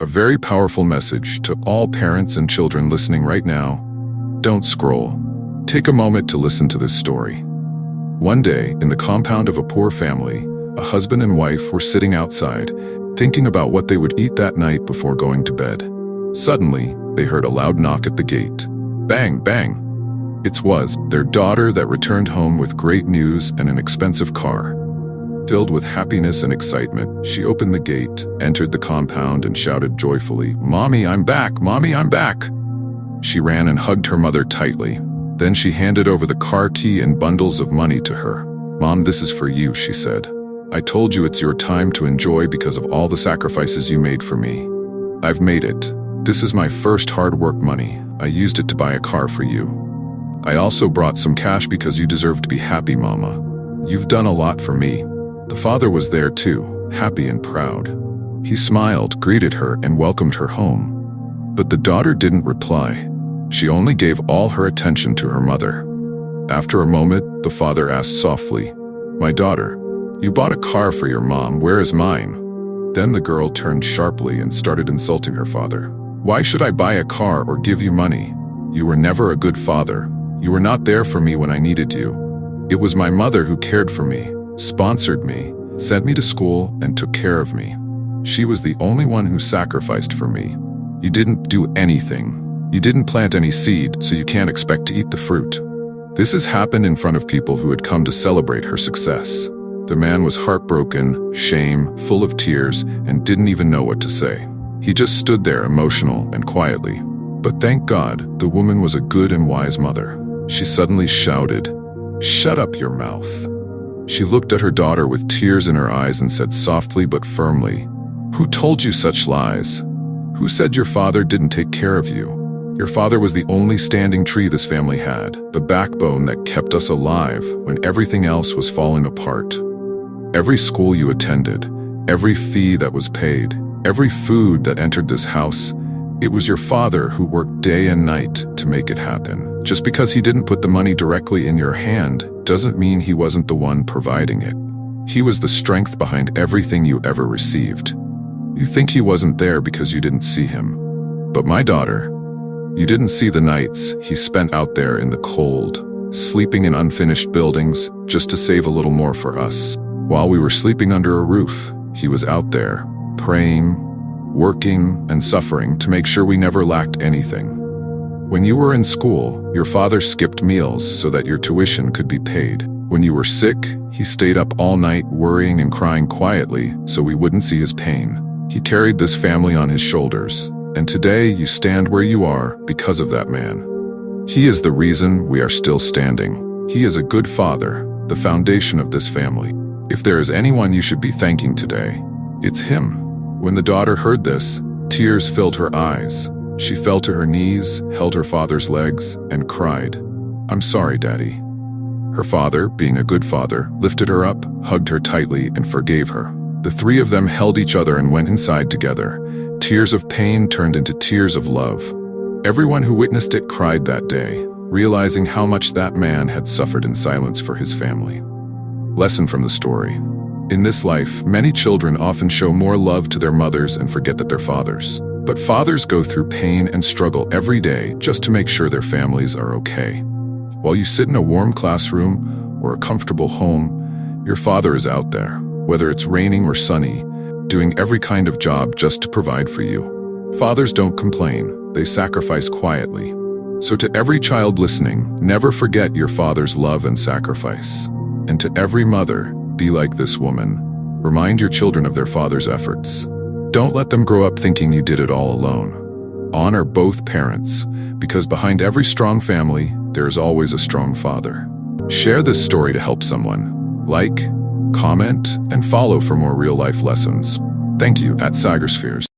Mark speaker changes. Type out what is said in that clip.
Speaker 1: A very powerful message to all parents and children listening right now. Don't scroll. Take a moment to listen to this story. One day, in the compound of a poor family, a husband and wife were sitting outside, thinking about what they would eat that night before going to bed. Suddenly, they heard a loud knock at the gate. Bang, bang. It was their daughter that returned home with great news and an expensive car. Filled with happiness and excitement, she opened the gate, entered the compound, and shouted joyfully, "Mommy, I'm back! Mommy, I'm back!" She ran and hugged her mother tightly. Then she handed over the car key and bundles of money to her. "Mom, this is for you," she said. "I told you it's your time to enjoy because of all the sacrifices you made for me. I've made it. This is my first hard work money. I used it to buy a car for you. I also brought some cash because you deserve to be happy, Mama. You've done a lot for me." The father was there too, happy and proud. He smiled, greeted her, and welcomed her home. But the daughter didn't reply. She only gave all her attention to her mother. After a moment, the father asked softly, "My daughter, you bought a car for your mom. Where is mine?" Then the girl turned sharply and started insulting her father. "Why should I buy a car or give you money? You were never a good father. You were not there for me when I needed you. It was my mother who cared for me, sponsored me, sent me to school, and took care of me. She was the only one who sacrificed for me. You didn't do anything. You didn't plant any seed, so you can't expect to eat the fruit." This has happened in front of people who had come to celebrate her success. The man was heartbroken, shame, full of tears, and didn't even know what to say. He just stood there emotional and quietly. But thank God, the woman was a good and wise mother. She suddenly shouted, "Shut up your mouth." She looked at her daughter with tears in her eyes and said softly but firmly, "Who told you such lies? Who said your father didn't take care of you? Your father was the only standing tree this family had, the backbone that kept us alive when everything else was falling apart. Every school you attended, every fee that was paid, every food that entered this house, it was your father who worked day and night to make it happen. Just because he didn't put the money directly in your hand doesn't mean he wasn't the one providing it. He was the strength behind everything you ever received. You think he wasn't there because you didn't see him. But my daughter, you didn't see the nights he spent out there in the cold, sleeping in unfinished buildings just to save a little more for us. While we were sleeping under a roof, he was out there, praying, working, and suffering to make sure we never lacked anything. When you were in school, your father skipped meals so that your tuition could be paid. When you were sick, he stayed up all night worrying and crying quietly so we wouldn't see his pain. He carried this family on his shoulders, and today you stand where you are because of that man. He is the reason we are still standing. He is a good father, the foundation of this family. If there is anyone you should be thanking today, it's him." When the daughter heard this, tears filled her eyes. She fell to her knees, held her father's legs, and cried, "I'm sorry, Daddy." Her father, being a good father, lifted her up, hugged her tightly, and forgave her. The three of them held each other and went inside together. Tears of pain turned into tears of love. Everyone who witnessed it cried that day, realizing how much that man had suffered in silence for his family. Lesson from the story. In this life, many children often show more love to their mothers and forget that they're fathers. But fathers go through pain and struggle every day just to make sure their families are okay. While you sit in a warm classroom or a comfortable home, your father is out there, whether it's raining or sunny, doing every kind of job just to provide for you. Fathers don't complain, they sacrifice quietly. So to every child listening, never forget your father's love and sacrifice. And to every mother, be like this woman. Remind your children of their father's efforts. Don't let them grow up thinking you did it all alone. Honor both parents, because behind every strong family, there is always a strong father. Share this story to help someone. Like, comment, and follow for more real-life lessons. Thank you at Sagerspheres.